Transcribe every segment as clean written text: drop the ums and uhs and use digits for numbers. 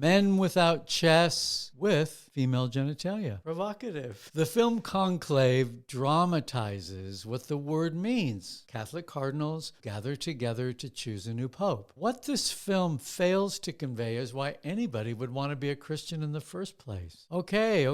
Men without chests with female genitalia. Provocative. The film Conclave dramatizes what the word means. Catholic cardinals gather together to choose a new pope. What this film fails to convey is why anybody would want to be a Christian in the first place. Okay.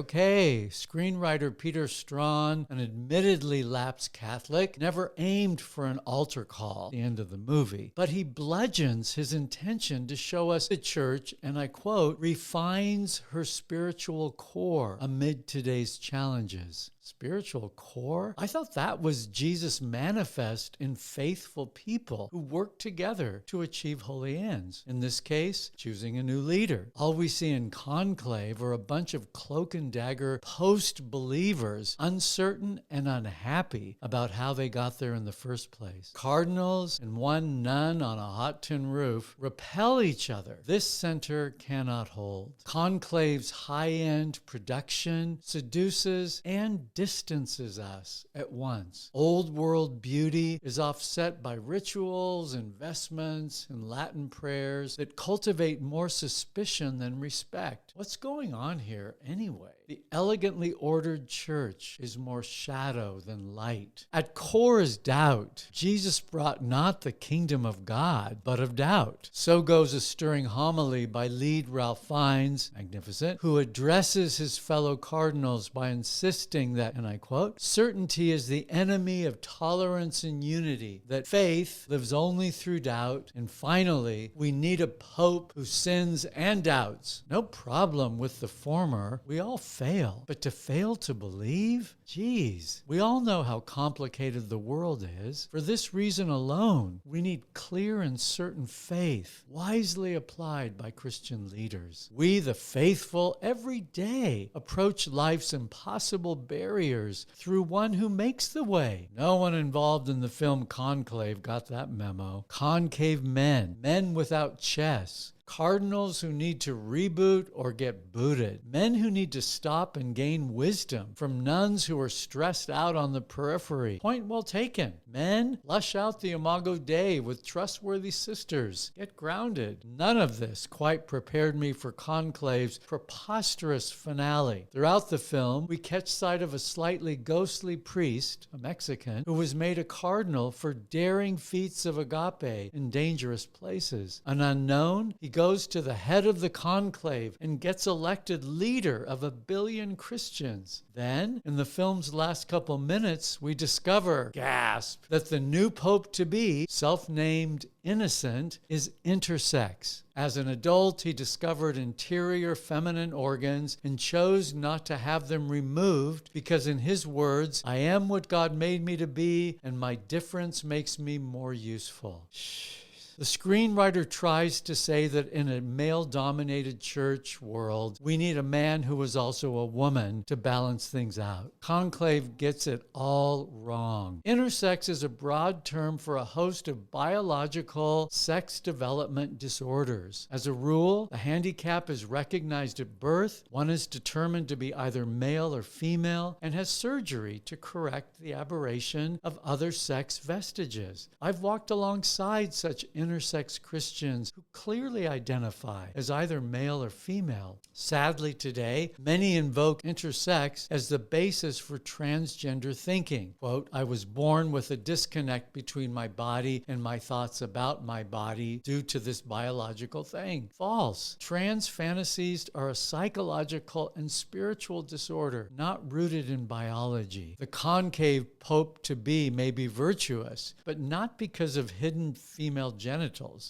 Screenwriter Peter Strawn, an admittedly lapsed Catholic, never aimed for an altar call at the end of the movie, but he bludgeons his intention to show us the church, and I quote, refines her spiritual core amid today's challenges. Spiritual core? I thought that was Jesus manifest in faithful people who work together to achieve holy ends. In this case, choosing a new leader. All we see in Conclave are a bunch of cloak and dagger post-believers, uncertain and unhappy about how they got there in the first place. Cardinals and one nun on a hot tin roof repel each other. This center cannot hold. Conclave's high-end production seduces and distances us at once. Old world beauty is offset by rituals, investments, and Latin prayers that cultivate more suspicion than respect. What's going on here anyway? The elegantly ordered church is more shadow than light. At core is doubt. Jesus brought not the kingdom of God, but of doubt. So goes a stirring homily by lead Ralph Fiennes, magnificent, who addresses his fellow cardinals by insisting that, and I quote, certainty is the enemy of tolerance and unity, that faith lives only through doubt, and finally, we need a pope who sins and doubts. No problem with the former. We all fail. But to fail to believe? Geez, we all know how complicated the world is. For this reason alone, we need clear and certain faith, wisely applied by Christian leaders. We, the faithful, every day approach life's impossible barriers through one who makes the way. No one involved in the film Conclave got that memo. Concave men, men without chests. Cardinals who need to reboot or get booted. Men who need to stop and gain wisdom from nuns who are stressed out on the periphery. Point well taken. Men, flush out the Imago Dei with trustworthy sisters. Get grounded. None of this quite prepared me for Conclave's preposterous finale. Throughout the film, we catch sight of a slightly ghostly priest, a Mexican, who was made a cardinal for daring feats of agape in dangerous places. An unknown, he goes to the head of the conclave and gets elected leader of 1 billion Christians. Then, in the film's last couple minutes, we discover, gasp, that the new pope-to-be, self-named innocent, is intersex. As an adult, he discovered interior feminine organs and chose not to have them removed because, in his words, I am what God made me to be, and my difference makes me more useful. Shh. The screenwriter tries to say that in a male-dominated church world, we need a man who is also a woman to balance things out. Conclave gets it all wrong. Intersex is a broad term for a host of biological sex development disorders. As a rule, the handicap is recognized at birth. One is determined to be either male or female and has surgery to correct the aberration of other sex vestiges. I've walked alongside such intersex Christians who clearly identify as either male or female. Sadly today, many invoke intersex as the basis for transgender thinking. Quote, I was born with a disconnect between my body and my thoughts about my body due to this biological thing. False. Trans fantasies are a psychological and spiritual disorder, not rooted in biology. The concave pope-to-be may be virtuous, but not because of hidden female genitals.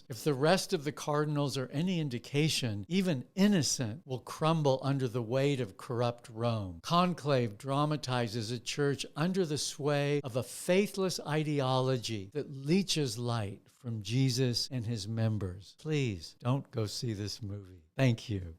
If the rest of the cardinals are any indication, even innocent will crumble under the weight of corrupt Rome. Conclave dramatizes a church under the sway of a faithless ideology that leeches light from Jesus and his members. Please don't go see this movie. Thank you.